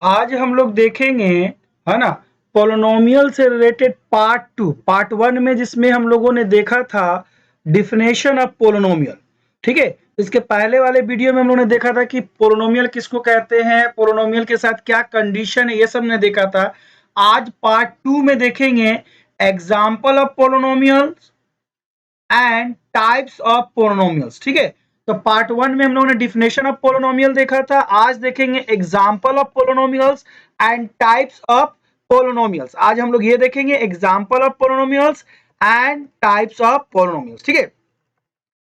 आज हम लोग देखेंगे, है ना, पोलिनोमियल से रिलेटेड पार्ट 1 में, जिसमें हम लोगों ने देखा था डिफिनेशन ऑफ पोलिनोमियल। ठीक है, इसके पहले वाले वीडियो में हम लोगों ने देखा था कि पोलिनोमियल किसको कहते हैं, पोलिनोमियल के साथ क्या कंडीशन है, ये सब ने देखा था। आज पार्ट 2 में देखेंगे example of polynomials and types of polynomials. ठीक है, तो पार्ट 1 में हम लोगों ने डिफिनेशन ऑफ पोलिनोमियल देखा था। आज देखेंगे example of polynomials and types of polynomials. आज हम लोग ये देखेंगे example of polynomials and types of polynomials. ठीक है,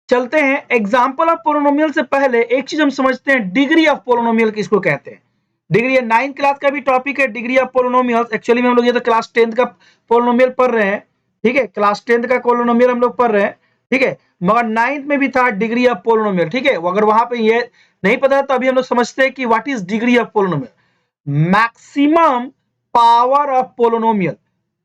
चलते हैं। एग्जाम्पल ऑफ पोलिनोमियल से पहले एक चीज हम समझते हैं, डिग्री ऑफ पोलिनोमियल किसको कहते हैं। डिग्री 9th क्लास का भी टॉपिक है डिग्री ऑफ पोलिनोमियल्स। एक्चुअली में हम लोग ये तो क्लास 10th का पोलिनोमियल पढ़ रहे हैं। ठीक है, क्लास 10th का पोलिनोमियल हम लोग पढ़ रहे हैं। ठीक है, मगर 9th में भी था डिग्री ऑफ पोलिनोमियल। ठीक है, अगर वहां पे ये नहीं पता तो अभी हम लोग समझते हैं कि what is degree of polynomial. Maximum power of polynomial,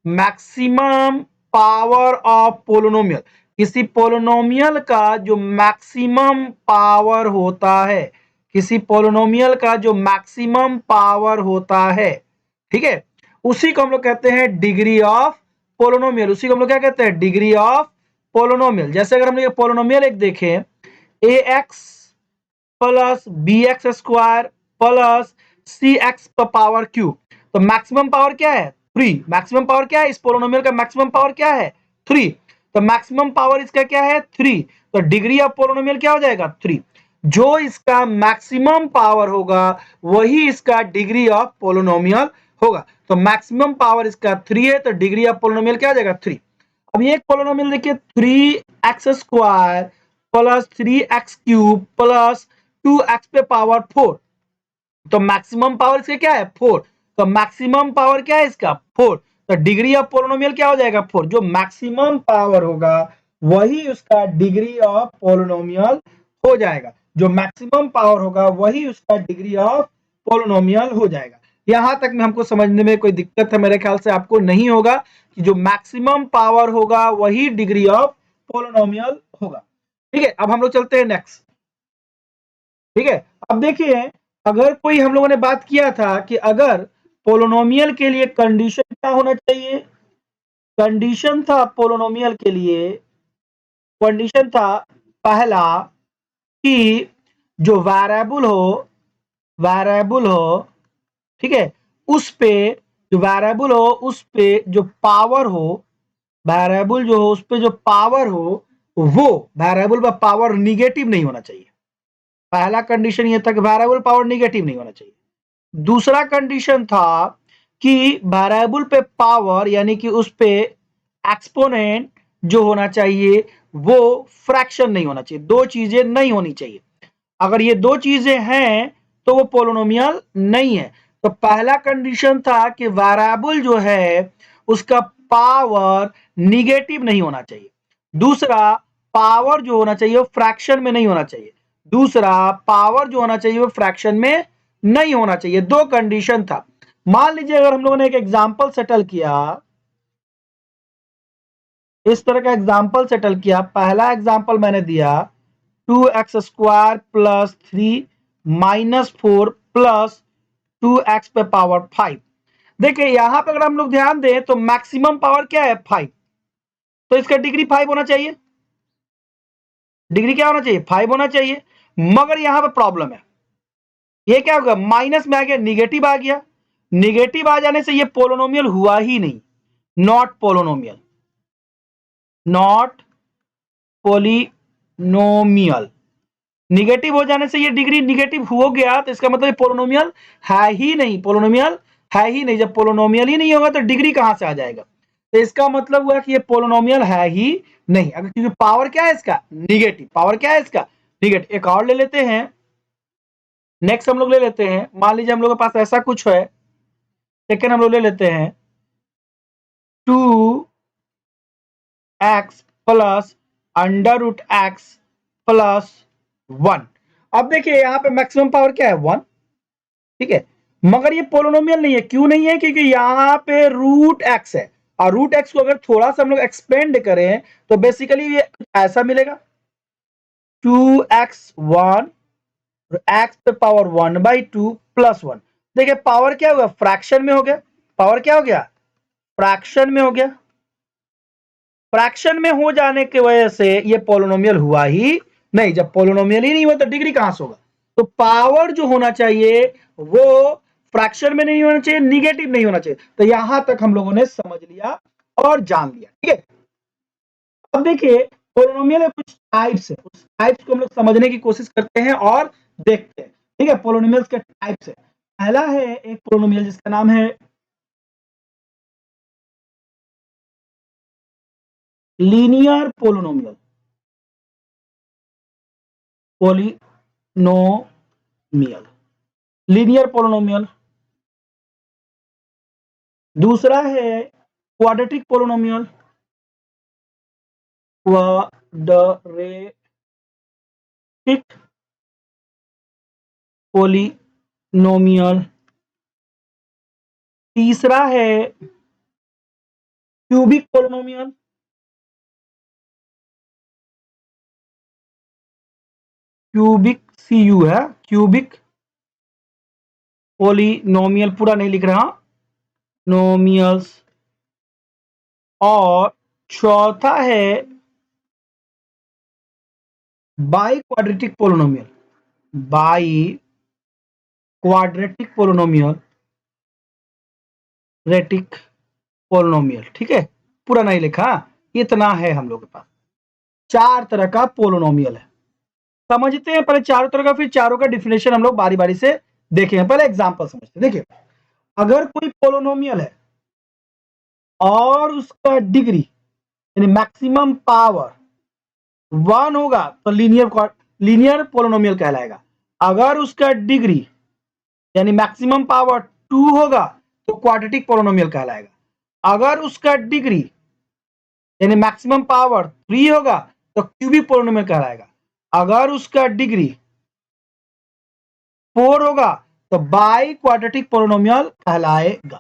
maximum power of polynomial, किसी पोलिनोमियल का जो मैक्सिमम पावर होता है, किसी पोलिनोमियल का जो मैक्सिमम पावर होता है, ठीक है, उसी को हम लोग कहते हैं डिग्री ऑफ पोलिनोमियल। उसी को हम लोग क्या कहते हैं, डिग्री ऑफ पोलिनोमियल। जैसे अगर हम लोग पोलिनोमियल एक देखें, a x plus B x square plus C x power cube, तो मैक्सिमम पावर क्या है, 3। मैक्सिमम पावर क्या है, इस पोलिनोमियल का मैक्सिमम पावर क्या है, 3। तो मैक्सिमम पावर इसका क्या है, 3। तो डिग्री ऑफ पोलिनोमियल क्या हो जाएगा, 3। जो इसका मैक्सिमम पावर होगा वही इसका डिग्री ऑफ पोलिनोमियल होगा। तो मैक्सिमम पावर इसका 3 है, तो डिग्री ऑफ पोलिनोमियल क्या हो जाएगा, 3। अब ये एक पोलिनोमियल देखिए, 3x square plus 3x cube plus 2x पे पावर 4, तो मैक्सिमम पावर इसका क्या है, 4। तो मैक्सिमम पावर क्या है इसका, 4। तो डिग्री ऑफ पोलिनोमियल क्या हो जाएगा, 4। जो मैक्सिमम पावर होगा वही उसका डिग्री ऑफ पोलिनोमियल हो जाएगा। जो मैक्सिमम पावर होगा वही उसका डिग्री ऑफ पोलिनोमियल हो जाएगा। यहां तक में हमको समझने में कोई दिक्कत है, मेरे ख्याल से आपको नहीं होगा, कि जो मैक्सिमम पावर होगा वही डिग्री ऑफ पोलिनोमियल होगा। ठीक है, अब हम लोग चलते हैं नेक्स्ट। ठीक है, अब देखिए, अगर कोई, हम लोगों ने बात किया था कि अगर पोलिनोमियल के लिए कंडीशन क्या होना चाहिए, कंडीशन था पोलिनोमियल के लिए, कंडीशन था पहला कि जो वेरिएबल हो, ठीक है, उस पे, जो वेरिएबल हो उस पे जो पावर हो, वेरिएबल जो हो उस पे जो पावर हो, वो वेरिएबल का पावर निगेटिव नहीं होना चाहिए। पहला कंडीशन ये था कि वेरिएबल पावर निगेटिव नहीं होना चाहिए। दूसरा कंडीशन था कि वेरिएबल पे पावर, यानी कि उस पे एक्सपोनेंट जो होना चाहिए वो फ्रैक्शन नहीं होना चाहिए। दो चीजें नहीं होनी चाहिए। अगर ये दो चीजें हैं तो वो पोलिनोमियल नहीं है। तो पहला कंडीशन था कि वेरिएबल जो है उसका पावर निगेटिव नहीं होना चाहिए। दूसरा, पावर जो होना चाहिए वो फ्रैक्शन में नहीं होना चाहिए। दूसरा, पावर जो होना चाहिए वो फ्रैक्शन में नहीं होना चाहिए। दो कंडीशन था। मान लीजिए अगर हम लोगों ने एक एग्जांपल सेटल किया, इस तरह का एग्जांपल सेटल किया। पहला एग्जांपल मैंने दिया 2x square plus 3 minus 4 plus 2x पे पावर 5। देखिए यहां पर अगर हम लोग ध्यान दें तो मैक्सिमम पावर क्या है, 5। तो इसका डिग्री 5 होना चाहिए। डिग्री क्या होना चाहिए, 5 होना चाहिए। मगर यहां पर प्रॉब्लम है, ये क्या होगा, माइनस में आ गया, निगेटिव आ गया। निगेटिव आ जाने से ये पोलिनोमियल हुआ ही नहीं, not polynomial, not polynomial. Negative हो जाने से ये डिग्री निगेटिव हो गया, तो इसका मतलब पोलिनोमियल है ही नहीं, पोलिनोमियल है ही नहीं। जब पोलिनोमियल ही नहीं होगा तो डिग्री कहां से आ जाएगा। तो इसका मतलब हुआ कि ये पोलिनोमियल है ही नहीं। अगर क्योंकि पावर क्या है इसका, निगेटिव। पावर क्या है इसका, निगेटिव। एक और ले लेते हैं, नेक्स्ट हम लोग ले लेते हैं। मान लीजिए हम लोग के पास ऐसा कुछ है, सेकेंड हम लोग ले लेते हैं 2x plus under root X plus 1। अब देखिए यहां पे मैक्सिमम पावर क्या है, 1। ठीक है, मगर ये पोलिनोमियल नहीं है। क्यों नहीं है, क्योंकि यहां पे रूट एक्स है, और रूट एक्स को अगर थोड़ा सा हम लोग एक्सपेंड करें तो बेसिकली ये ऐसा मिलेगा, 2x1 एक्स पे पावर 1/2 प्लस 1। देखिए पावर क्या हुआ, फ्रैक्शन में हो गया, पावर क्या हो गया, फ्रैक्शन में हो गया। फ्रैक्शन में हो जाने की वजह से ये पोलिनोमियल हुआ ही नहीं। जब पोलिनोमियल ही नहीं हुआ तो डिग्री कहां से होगा। तो पावर जो होना चाहिए वो फ्रैक्शन में नहीं होना चाहिए, निगेटिव नहीं होना चाहिए। तो यहां तक हम लोगों ने समझ लिया और जान लिया, ठीक है। अब देखिए पोलिनोमियल कुछ टाइप्स है, उस टाइप्स को हम लोग समझने की कोशिश करते हैं और देखते हैं, ठीक है। पोलिनोमियल्स के टाइप्स है। पहला है एक पोलिनोमियल जिसका नाम है linear polynomial, polynomial, linear polynomial. दूसरा है क्वाड्रेटिक पोलिनोमियल, क्वाड्रेटिक पोलिनोमियल। तीसरा है क्यूबिक पोलिनोमियल, क्यूबिक CU है, क्यूबिक पोलिनोमियल, पूरा नहीं लिख रहा, नोमियल्स। और चौथा है by quadratic polynomial, by quadratic polynomial, retic polynomial, ठीक है। पूरा नहीं लिखा, इतना है हम लोग के पास। चार तरह का पोलिनोमियल है, समझते हैं पहले चारों तरह का, फिर चारों का डिफिनेशन हम लोग बारी बारी से देखेंगे। पहले एग्जांपल समझते हैं। देखिए अगर कोई पोलिनोमियल है और उसका डिग्री यानी मैक्सिमम पावर 1 होगा तो लीनियर पोलिनोमियल कहलाएगा। अगर उसका डिग्री यानी मैक्सिमम पावर 2 होगा तो क्वाड्रेटिक पोलिनोमियल कहलाएगा। अगर उसका डिग्री यानी मैक्सिमम पावर 3 होगा तो क्यूबिक पोलिनोमियल कहलाएगा। अगर उसका डिग्री 4 होगा तो बाई क्वाड्रेटिक पोलिनोमियल कहलाएगा,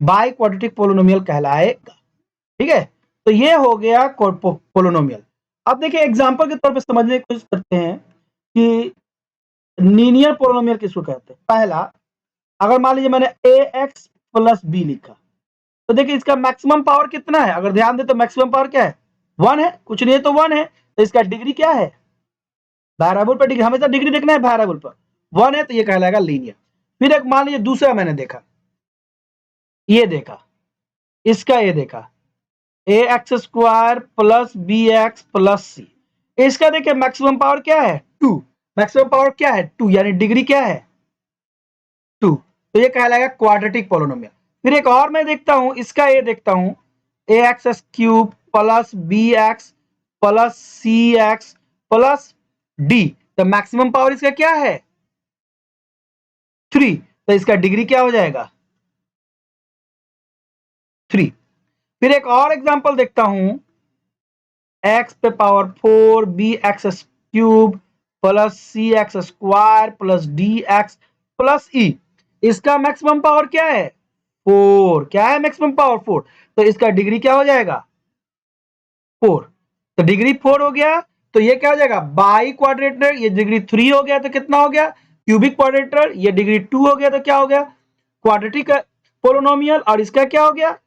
बाई क्वाड्रेटिक पोलिनोमियल कहलाएगा, ठीक है। तो ये हो गया पोलिनोमियल। अब देखिए एग्जांपल के तौर पे समझने की कोशिश करते हैं कि लीनियर पोलिनोमियल किसको कहते हैं। पहला, अगर मान लीजिए मैंने ax प्लस b लिखा, तो देखिए इसका मैक्सिमम पावर कितना है। अगर ध्यान दे तो मैक्सिमम पावर क्या है, 1 है, कुछ नहीं है तो 1 है। तो इसका डिग्री क्या है, वेरिएबल पर डिग्री, हमेशा डिग्री देखना है वेरिएबल पर, 1 है तो ये कहलाएगा लीनियर। फिर एक मान लीजिए दूसरा मैंने देखा, ये देखा, इसका ये देखा ax² plus bx plus c, इसका देखिए मैक्सिमम पावर क्या है 2, मैक्सिमम पावर क्या है 2 यानी डिग्री क्या है 2, तो ये कहलाएगा क्वाड्रेटिक पोलिनोमियल। फिर एक और मैं देखता हूं, इसका ये देखता हूं ax³ plus bx plus cx plus d, तो मैक्सिमम पावर इसका क्या है 3, तो इसका डिग्री क्या हो जाएगा 3। फिर एक और एग्जांपल देखता हूं, x पे power 4 bx³ plus cx² plus dx plus e, इसका मैक्सिमम पावर क्या है 4, क्या है मैक्सिमम पावर 4, तो इसका डिग्री क्या हो जाएगा 4। तो डिग्री 4 हो गया तो ये क्या हो जाएगा बाई क्वाड्रेटर, ये डिग्री 3 हो गया तो कितना हो गया क्यूबिक क्वाड्रेटर, ये डिग्री 2 हो गया तो क्या हो गया क्वाड्रेटिक पोलिनोमियल, और इसका क्या हो गया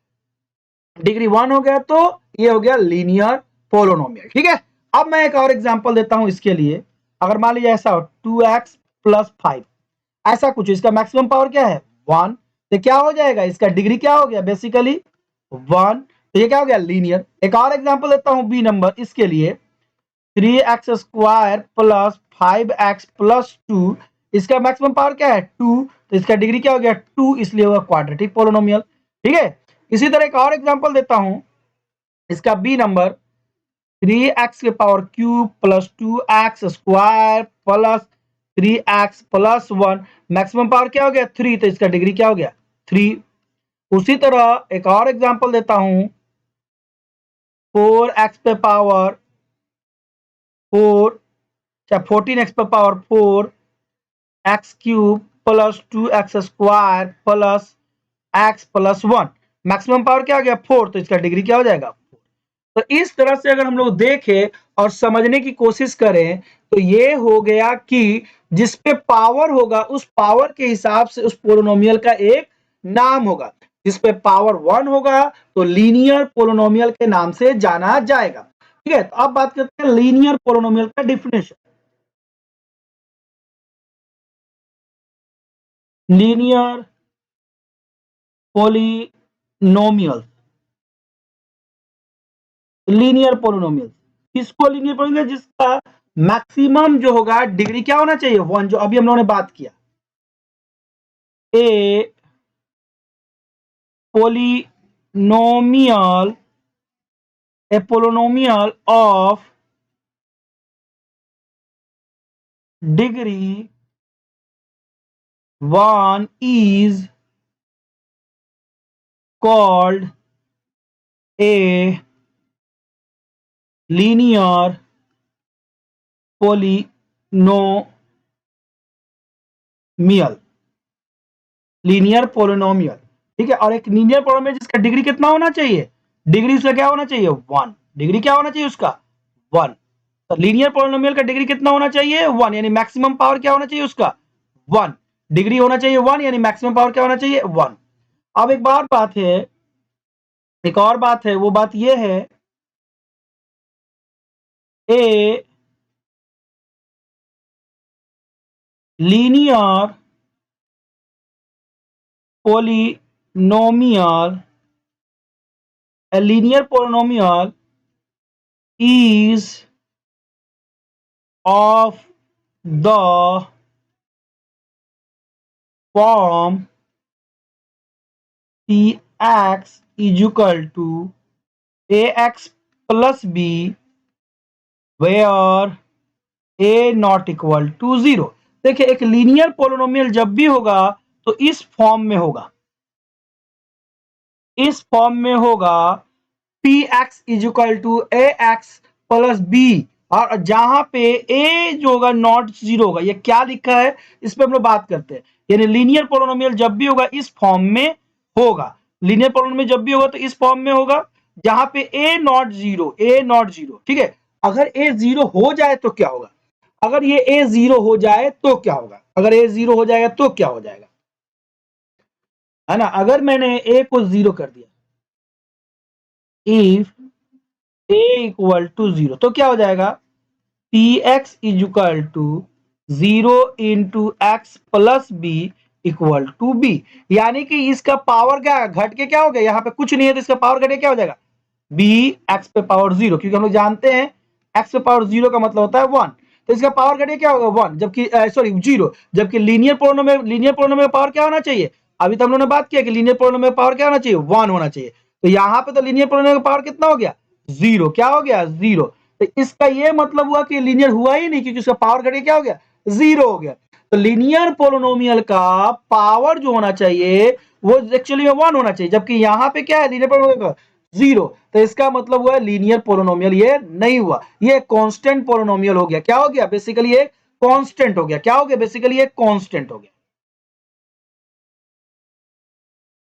डिग्री 1 हो गया तो ये हो गया लीनियर पोलिनोमियल, ठीक है। अब मैं एक और एग्जांपल देता हूं इसके लिए। अगर मान लीजिए ऐसा हो 2x प्लस 5, ऐसा कुछ, इसका मैक्सिमम पावर क्या है 1, तो क्या हो जाएगा इसका डिग्री क्या हो गया बेसिकली 1, तो ये क्या हो गया लीनियर। एक और एग्जांपल देता हूं बी नंबर, इसके लिए 3x² प्लस 5x प्लस 2, इसका मैक्सिमम पावर क्या है 2, तो इसका डिग्री क्या हो गया 2, इसलिए होगा क्वाड्रेटिक पोलिनोमियल, ठीक है। इसी तरह एक और एग्जांपल देता हूं, इसका बी नंबर 3x के power cube plus 2x² plus 3x plus 1, maximum power क्या हो गया 3, तो इसका डिग्री क्या हो गया 3। उसी तरह एक और एग्जांपल देता हूं, 4x पे पावर 4 या 14x पे power 4 x³ plus 2x² plus x plus 1, maximum power क्या हो गया 4, तो इसका डिग्री क्या हो जाएगा 4। तो इस तरह से अगर हम लोग देखें और समझने की कोशिश करें तो ये हो गया कि जिस पे पावर होगा उस पावर के हिसाब से उस पोलिनोमियल का एक नाम होगा। जिस पे पावर 1 होगा तो लीनियर पोलिनोमियल के नाम से जाना जाएगा। ठीक है, तो अब बात करते हैं लीनियर पोलिनोमियल का definition. Linear polynomial, linear polynomial किसको लीनियर पोलिनोमियल, जिसका मैक्सिमम जो होगा डिग्री क्या होना चाहिए 1, जो अभी हम लोगों ने बात किया। ए polynomial, a polynomial of degree 1 is called a linear polynomial, linear polynomial. ठीक है, और एक लीनियर पोलिनोमियल जिसका डिग्री कितना होना चाहिए, डिग्री उसका क्या होना चाहिए 1, डिग्री क्या होना चाहिए उसका 1। तो लीनियर पोलिनोमियल का डिग्री कितना होना चाहिए 1, यानी मैक्सिमम पावर क्या होना चाहिए उसका 1, डिग्री होना चाहिए 1, यानी मैक्सिमम पावर क्या होना चाहिए 1। अब एक बात है, एक और बात है, वो बात ये है a linear polynomial, a linear polynomial is of the form px is equal to ax plus b where a not equal to 0। देखिए, एक लीनियर पोलिनोमियल जब भी होगा तो इस फॉर्म में होगा, इस फॉर्म में होगा P x is equal to A x plus B, और जहां पे ए जो होगा नॉट 0 होगा। ये क्या लिखा है इस पे हम लोग बात करते हैं, यानी लीनियर पोलिनोमियल जब भी होगा इस फॉर्म में होगा, लीनियर पोलिनोमियल जब भी होगा तो इस फॉर्म में होगा जहां पे ए नॉट 0, ए नॉट 0। ठीक है, अगर ए 0 हो जाए तो क्या होगा, अगर ये ए 0 हो जाए तो क्या होगा, अगर ए 0 हो जाएगा तो क्या हो जाएगा, है ना। अगर मैंने ए को 0 कर दिया, इफ a इक्वल टू 0 तो क्या हो जाएगा, P x is equal to 0 into X plus B equal to B. यानी कि इसका पावर क्या घट के क्या हो गया, यहाँ पे कुछ नहीं है तो इसका पावर घटे क्या हो जाएगा बी एक्स पे पावर 0, क्योंकि हम लोग जानते हैं एक्स पे पावर 0 का मतलब होता है 1, तो इसका पावर घटे क्या होगा 1, जबकि सॉरी 0, जबकि लीनियर पोलिनोमियल में पावर क्या होना चाहिए, अभी तो हम लोगों ने बात किया कि लीनियर पोलिनोमियल में पावर क्या होना चाहिए 1 होना चाहिए। तो यहाँ पे तो लीनियर पोलिनोमियल का पावर कितना हो गया 0, क्या हो गया 0। तो इसका ये मतलब हुआ कि लीनियर हुआ ही नहीं, क्योंकि उसका पावर घटे क्या हो गया 0 हो गया। तो लीनियर पोलिनोमियल का पावर जो होना चाहिए वो एक्चुअली में 1 होना चाहिए, जबकि यहाँ पे क्या है लीनियर पोलिनोमियल का 0। तो इसका मतलब हुआ लीनियर पोलिनोमियल ये नहीं हुआ, ये कांस्टेंट पोलिनोमियल हो गया। क्या हो गया बेसिकली ये कांस्टेंट हो गया, क्या हो गया बेसिकली ये कांस्टेंट हो गया,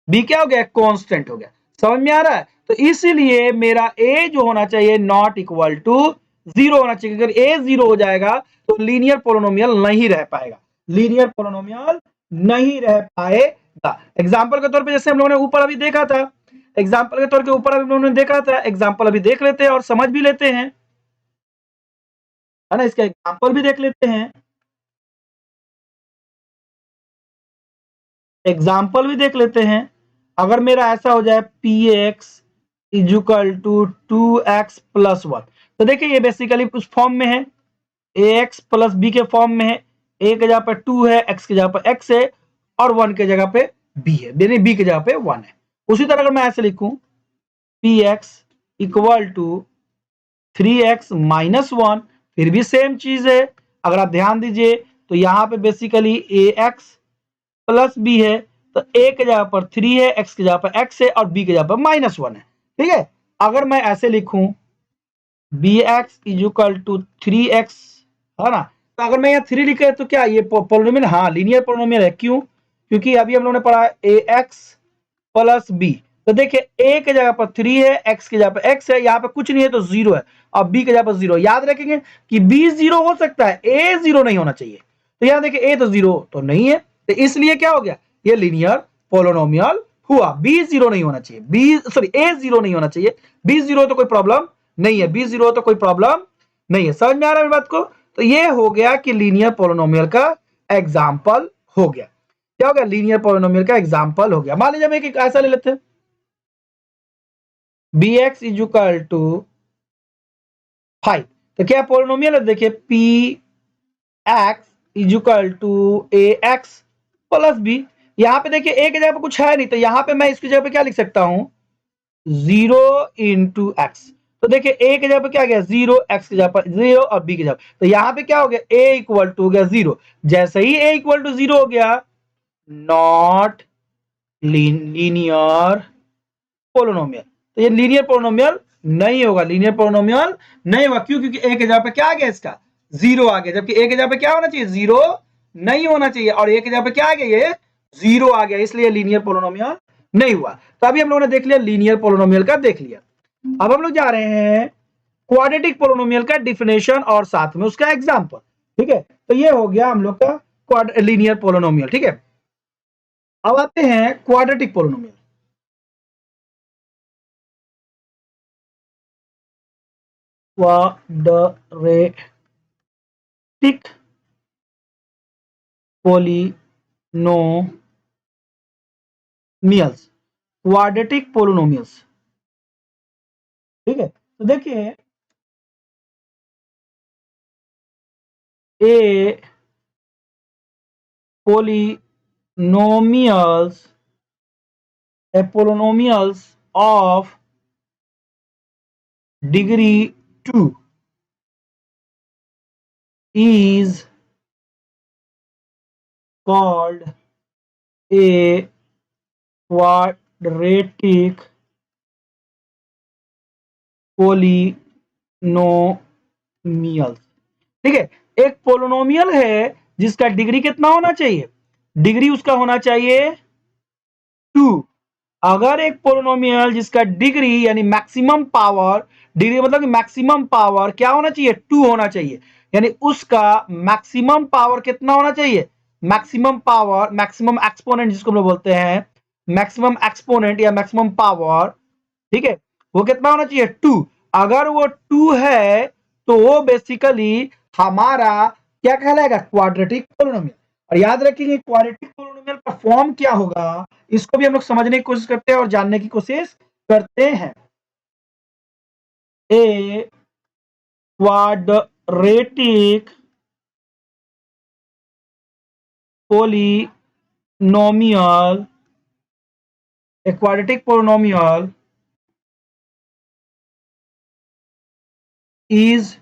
बी क्या हो गया कांस्टेंट हो गया। समझ में आ रहा है, तो इसीलिए मेरा ए जो होना चाहिए नॉट इक्वल टू 0 होना चाहिए। अगर ए 0 हो जाएगा तो लीनियर पोलिनोमियल नहीं रह पाएगा, लीनियर पोलिनोमियल नहीं रह पाएगा। एग्जांपल के तौर पे जैसे हम लोगों ने ऊपर अभी देखा था, एग्जांपल के तौर पे ऊपर अभी हम लोगों ने देखा था, एग्जांपल अभी देख लेते हैं और समझ भी लेते हैं, है ना। इसका एग्जांपल भी देख लेते हैं, एग्जाम्पल भी देख लेते हैं। अगर मेरा ऐसा हो जाए P x is equal to 2x plus 1, तो देखिए ये बेसिकली उस फॉर्म में है, ए एक्स प्लस बी के फॉर्म में है, ए के जगह पर 2 है, एक्स की जगह पर x है, और 1 के जगह पे b है, यानी b की जगह पे 1 है। उसी तरह अगर मैं ऐसे लिखूं P x equal to 3x minus 1, फिर भी सेम चीज है। अगर आप ध्यान दीजिए तो यहाँ पे बेसिकली ए एक्स प्लस बी है, तो ए के जगह पर 3 है, एक्स की जगह पर x है, और b की जगह पर -1 है। ठीक है, अगर मैं ऐसे लिखूं B X is equal to 3x, है ना, तो अगर मैं यहाँ 3 लिखे तो क्या ये पोलिनोमियल, हाँ लीनियर पोलिनोमियल है। क्यों, क्योंकि अभी हम लोगों ने पढ़ा ए एक्स प्लस बी, तो देखिए a की जगह पर 3 है, x की जगह पर x है, यहाँ पे कुछ नहीं है तो 0 है, और b की जगह पर 0। याद रखेंगे कि b 0 हो सकता है, a 0 नहीं होना चाहिए। तो यहाँ देखिए ए तो 0 तो नहीं है, तो इसलिए क्या हो गया, ये लीनियर पोलिनोमियल हुआ। बी 0 नहीं होना चाहिए, ए 0 नहीं होना चाहिए, बी 0 तो कोई प्रॉब्लम नहीं है, बी 0 तो कोई प्रॉब्लम नहीं है। समझ में आ रहा है बात को? तो ये हो गया कि लीनियर पोलिनोमियल का एग्जाम्पल हो गया। क्या हो गया, लीनियर पोलिनोमियल का एग्जाम्पल हो गया। मान लीजिए हम एक ऐसा ले लेते हैं, B X is equal to 5, तो क्या पोलिनोमियल है, देखिए P x is equal to A x plus B. यहां पे देखिए ए की जगह पे कुछ है नहीं, तो यहां पे मैं इसकी जगह पे क्या लिख सकता हूं, 0 इंटू एक्स। तो देखिए ए की जगह पे क्या गया, 0, एक्स की जगह पर 0 और बी की जगह, तो यहां पे क्या हो गया, ए इक्वल टू हो गया 0। जैसे ही ए इक्वल टू 0 हो गया, नॉट लीनियर पोलिनोमियल, तो ये लीनियर पोलिनोमियल नहीं होगा, लीनियर पोलिनोमियल नहीं होगा। क्यों? क्योंकि ए के जगह पे क्या आ गया, इसका 0 आ गया, जबकि ए के जगह पे क्या होना चाहिए, 0 नहीं होना चाहिए, और ए के जगह पे क्या आ गया, ये 0 आ गया, इसलिए लीनियर पोलिनोमियल नहीं हुआ। तो अभी हम लोगों ने देख लिया लीनियर पोलिनोमियल का, देख लिया। अब हम लोग जा रहे हैं क्वाड्रेटिक पोलिनोमियल का डिफिनेशन और साथ में उसका एग्जांपल। ठीक है, तो ये हो गया हम लोग का लीनियर पोलिनोमियल। ठीक है, अब आते हैं quadratic polynomial. Quadratic polynomials, quadratic polynomials. ठीक है, तो देखिए ए polynomials of degree 2 is called a quadratic polynomial। ठीक है, एक पोलिनोमियल है जिसका डिग्री कितना होना चाहिए, डिग्री उसका होना चाहिए 2। अगर एक पोलिनोमियल जिसका डिग्री यानी मैक्सिमम पावर, डिग्री मतलब कि मैक्सिमम पावर क्या होना चाहिए, 2 होना चाहिए, यानी उसका मैक्सिमम पावर कितना होना चाहिए, मैक्सिमम पावर, मैक्सिमम एक्सपोनेंट जिसको हम लोग बोलते हैं, मैक्सिमम एक्सपोनेंट या मैक्सिमम पावर, ठीक है, वो कितना होना चाहिए, 2। अगर वो 2 है तो वो बेसिकली हमारा क्या कहलाएगा, क्वाड्रेटिक पोलिनोमियल। और याद रखेंगे क्वाड्रेटिक पोलिनोमियल का फॉर्म क्या होगा, इसको भी हम लोग समझने की कोशिश करते हैं और जानने की कोशिश करते हैं। A quadratic polynomial, a quadratic polynomial is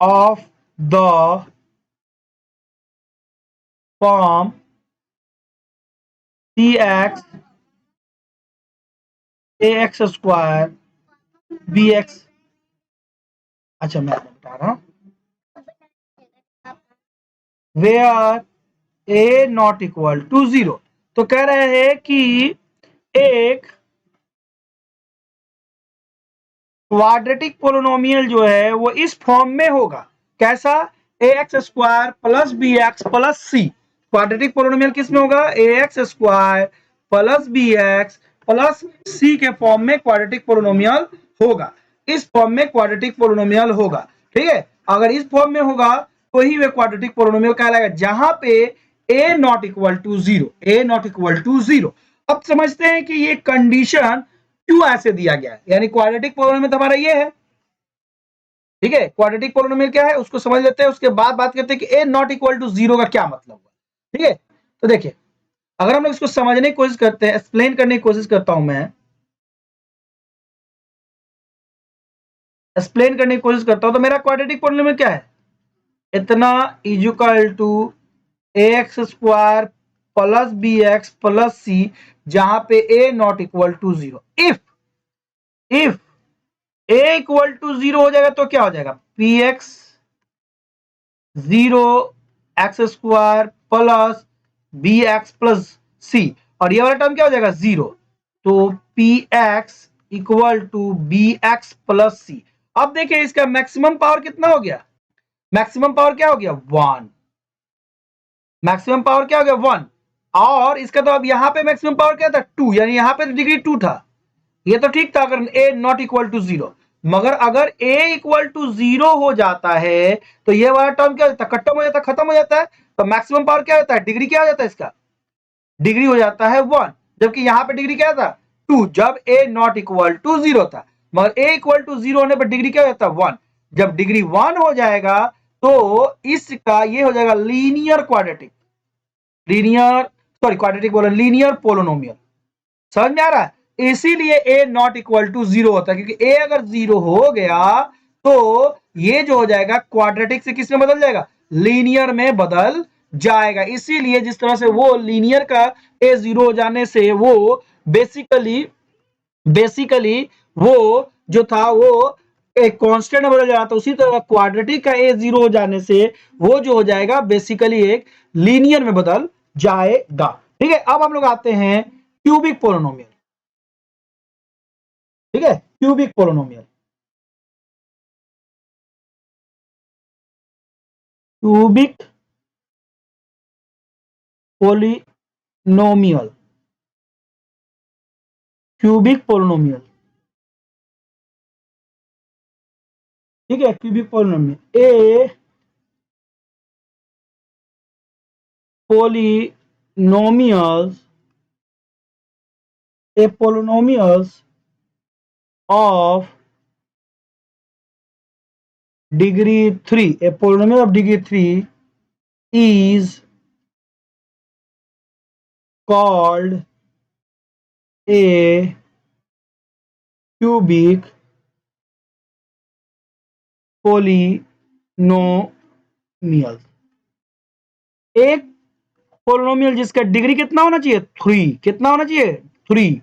of the form cx ax square bx। अच्छा मैं बता रहा हूं, where A not equal to 0। तो कह रहे हैं कि एक क्वाड्रेटिक पोलिनोमियल जो है वो इस फॉर्म में होगा, कैसा, a x square plus B x plus c. Quadratic polynomial किस में होगा, a x square plus B x plus c के फॉर्म में क्वाड्रेटिक पोलिनोमियल होगा, इस फॉर्म में क्वाड्रेटिक पोलिनोमियल होगा। ठीक है, अगर इस फॉर्म में होगा तो ही वे क्वाड्रेटिक पोलिनोमियल कहलाएगा, जहां पे a not equal to 0, a not equal to 0। अब समझते हैं कि ये कंडीशन क्यों ऐसे दिया गया है, यानी क्वाड्रेटिक पोलिनोमियल हमारा ये है। ठीक है, क्वाड्रेटिक पोलिनोमियल क्या है उसको समझ लेते हैं, उसके बाद बात करते हैं कि ए नॉट इक्वल टू 0 का क्या मतलब हुआ। ठीक है, तो देखिए अगर हम लोग इसको समझने की कोशिश करते हैं, एक्सप्लेन करने की कोशिश करता हूं मैं, एक्सप्लेन करने की कोशिश करता हूं, तो मेरा क्वाड्रेटिक पोलिनोमियल क्या है, इतना is equal to A x square plus B x plus c, जहां पे a not equal to 0। If a equal to 0 हो जाएगा तो क्या हो जाएगा, P x 0 x square plus B x plus c, और ये वाला टर्म क्या हो जाएगा 0, तो P x equal to B x plus c. अब देखिए इसका मैक्सिमम पावर कितना हो गया, मैक्सिमम पावर क्या हो गया 1। मैक्सिमम पावर क्या हो गया 1, और इसका तो अब यहाँ पे मैक्सिमम पावर क्या था 2, यानी यहाँ पे डिग्री 2 था, ये तो ठीक था अगर a नॉट इक्वल टू 0, मगर अगर a इक्वल टू 0 हो जाता है तो ये वाला टर्म क्या हो जाता है, खत्म हो जाता है, तो मैक्सिमम पावर क्या होता है, डिग्री क्या हो जाता है, इसका डिग्री हो जाता है 1, जबकि यहाँ पे डिग्री क्या था 2, जब a नॉट इक्वल टू 0 था, मगर a इक्वल टू 0 होने पर डिग्री क्या हो जाता है 1, जब डिग्री 1 हो जाएगा तो इसका ये हो जाएगा लीनियर क्वाड्रेटिक, क्वाड्रेटिक बोला, लीनियर पोलोनोमियल। समझ में आ रहा है, इसीलिए a नॉट इक्वल टू 0 होता है, क्योंकि a अगर 0 हो गया तो ये जो हो जाएगा क्वाड्रेटिक से किस में बदल जाएगा, लीनियर में बदल जाएगा। इसीलिए जिस तरह से वो लीनियर का a 0 हो जाने से वो बेसिकली वो जो था वो एक कांस्टेंट में बदल जा रहा था, उसी तरह क्वाड्रेटिक का a 0 हो जाने से वो जो हो जाएगा बेसिकली एक लीनियर में बदल जाएगा। ठीक है, अब हम लोग आते हैं क्यूबिक पोलिनोमियल। ठीक है, cubic polynomial, cubic polynomial, cubic polynomial. ठीक है, cubic polynomial, A polynomials, A polynomials of degree 3, a polynomial of degree 3 is called a cubic polynomial। एक पोलिनोमियल जिसका डिग्री कितना होना चाहिए 3, कितना होना चाहिए 3,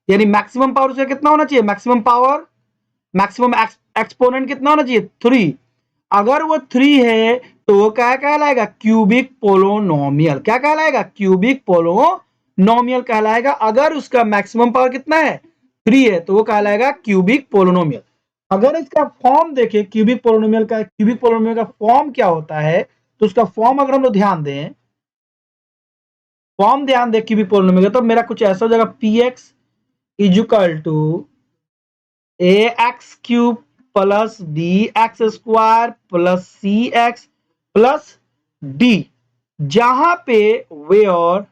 यानी मैक्सिमम पावर उसका कितना होना चाहिए, मैक्सिमम पावर, मैक्सिमम एक्सपोनेंट कितना होना चाहिए 3, अगर वो 3 है तो वो क्या कहलाएगा, क्यूबिक पोलिनोमियल। क्या कहलाएगा, क्यूबिक पोलिनोमियल कहलाएगा। अगर उसका मैक्सिमम पावर कितना है 3 है तो वो कहलाएगा क्यूबिक पोलिनोमियल। अगर इसका फॉर्म देखें क्यूबिक पोलिनोमियल का, क्यूबिक पोलिनोमियल का फॉर्म क्या होता है, तो उसका फॉर्म अगर हम लोग ध्यान दें, फॉर्म ध्यान दें क्यूबिक पोलिनोमियल का, तो मेरा कुछ ऐसा हो जाएगा, P x is equal to A x cube plus B x square plus C x plus D, जहां पे where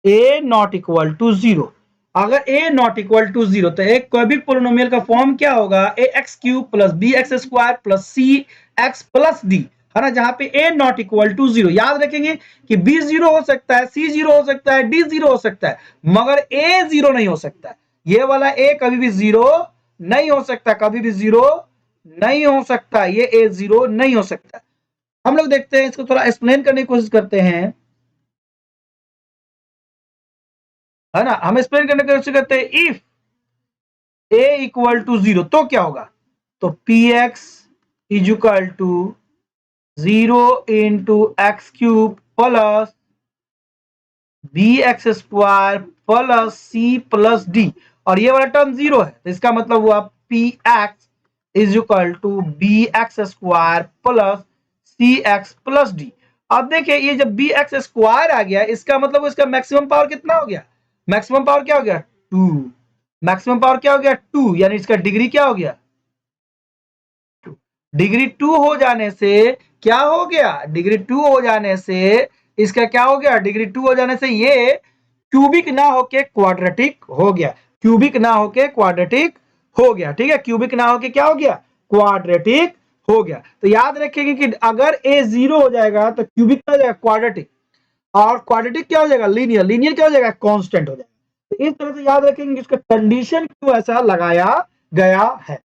A not equal to 0। अगर ए नॉट इक्वल टू 0 तो एक क्यूबिक पोलिनोमियल का फॉर्म क्या होगा, a x cube plus B x square plus C x plus d, है ना, जहां पे ए नॉट इक्वल टू 0। याद रखेंगे कि बी 0 हो सकता है, सी 0 हो सकता है, डी 0 हो सकता है, मगर ए 0 नहीं हो सकता है। ये वाला ए कभी भी 0 नहीं हो सकता, कभी भी 0 नहीं हो सकता, ये ए 0 नहीं हो सकता। हम लोग देखते हैं, इसको थोड़ा एक्सप्लेन करने की कोशिश करते हैं, है ना, हम एक्सप्लेन करने की कोशिश करते हैं। इफ ए इक्वल टू 0 तो क्या होगा, तो P x is equal to 0 into X cube plus B x square plus C plus D, और ये वाला टर्म 0 है तो इसका मतलब हुआ P x is equal to B x square plus C x plus D. अब देखिए ये जब बी एक्स स्क्वायर आ गया, इसका मतलब इसका मैक्सिमम पावर कितना हो गया, मैक्सिमम पावर क्या हो गया 2, मैक्सिमम पावर क्या हो गया 2, यानी इसका डिग्री क्या हो गया 2। डिग्री 2 हो जाने से क्या हो गया, डिग्री 2 हो जाने से इसका क्या हो गया, डिग्री 2 हो जाने से ये क्यूबिक ना होके क्वाड्रेटिक हो गया, क्यूबिक ना होके क्वाड्रेटिक हो गया। ठीक है, क्यूबिक ना होके क्या हो गया, क्वाड्रेटिक हो गया। तो याद रखेंगे कि अगर ए 0 हो जाएगा तो क्यूबिक क्या हो जाएगा, क्वाड्रेटिक, और क्वाड्रेटिक क्या हो जाएगा, लीनियर, लीनियर क्या हो जाएगा, कांस्टेंट हो जाएगा। तो इस तरह से याद रखेंगे कि इसका कंडीशन क्यों ऐसा लगाया गया है।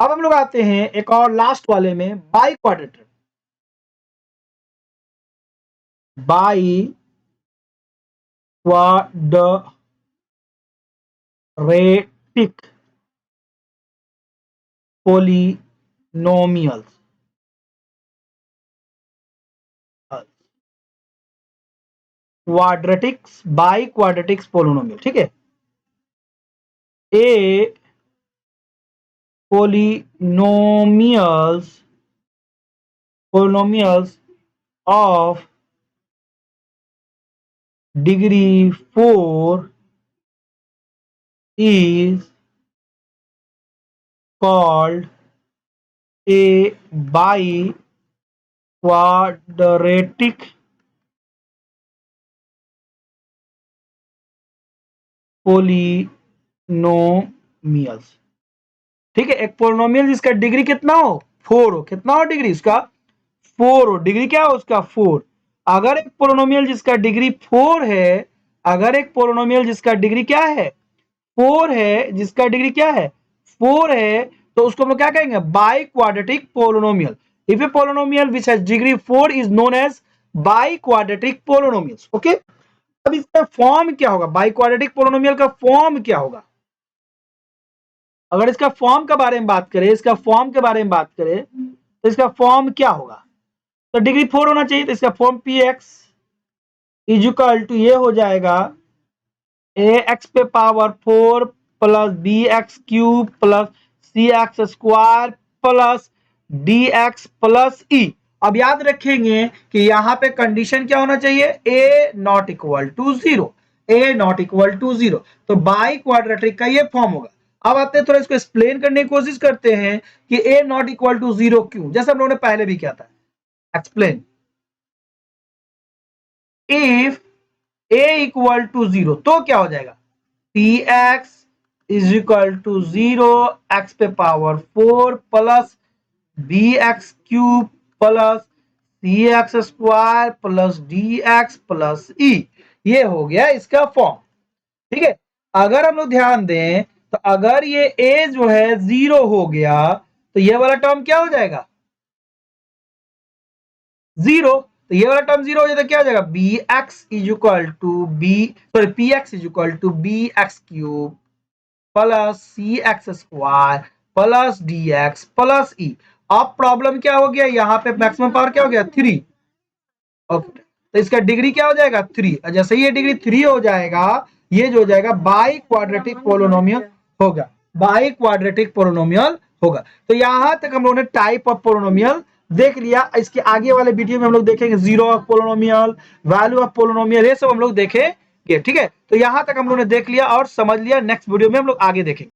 अब हम लोग आते हैं एक और लास्ट वाले में, biquadratic, biquadratic polynomials, quadratics biquadratics polynomial. ठीक है, a polynomials, polynomials of degree 4 is called a biquadratic polynomials। ठीक है, एक पोलिनोमियल जिसका डिग्री कितना हो 4 हो, कितना हो डिग्री उसका 4 हो, डिग्री क्या हो उसका 4। अगर एक पोलिनोमियल जिसका डिग्री 4 है, अगर एक पोलिनोमियल जिसका डिग्री क्या है 4 है, जिसका डिग्री क्या है 4 है, तो उसको हम लोग क्या कहेंगे biquadratic polynomial. If a polynomial which has degree 4 is known as biquadratic polynomials. Okay, अब इसका फॉर्म क्या होगा, बाइक्वाड्रेटिक पोलिनोमियल का फॉर्म क्या होगा। अगर इसका फॉर्म के बारे में बात करें, इसका फॉर्म के बारे में बात करें तो इसका फॉर्म क्या होगा, तो डिग्री 4 होना चाहिए, तो इसका form p x is equal to ये हो जाएगा ए एक्स पे power 4 plus B x cube plus सी x square plus D x plus ई। अब याद रखेंगे कि यहां पे कंडीशन क्या होना चाहिए, a not equal to 0, a not equal to 0, तो बाई क्वाड्रेटिक का ये फॉर्म होगा। अब आते हैं थोड़ा इसको एक्सप्लेन करने की कोशिश करते हैं कि ए नॉट इक्वल टू 0 क्यों, जैसे हम लोगों ने पहले भी किया था। Explain, if a equal to 0 तो क्या हो जाएगा, P x is equal to 0 x पे power 4 plus B x cube plus सी x square plus D x plus e. ये हो गया इसका फॉर्म। ठीक है, अगर हम लोग ध्यान दें तो अगर ये ए जो है 0 हो गया तो ये वाला टर्म क्या हो जाएगा 0, तो ये वाला टर्म 0 हो जाए तो क्या हो जाएगा B X is equal to B, sorry P x is equal to B x cube plus C x square plus D x plus ई। अब प्रॉब्लम क्या हो गया, यहाँ पे मैक्सिमम पावर क्या हो गया 3। ओके, तो इसका डिग्री क्या हो जाएगा 3, जैसे ये डिग्री 3 हो जाएगा, ये जो हो जाएगा बाई क्वाड्रेटिक पोलिनोमियल होगा, बाई क्वाड्रेटिक पोलिनोमियल होगा। तो यहां तक हम लोगों ने टाइप ऑफ पोलिनोमियल देख लिया। इसके आगे वाले वीडियो में हम लोग देखेंगे zero of polynomial, value of polynomial, ये सब हम लोग देखेंगे। ठीक है, तो यहां तक हम लोगों ने देख लिया और समझ लिया, नेक्स्ट वीडियो में हम लोग आगे देखेंगे।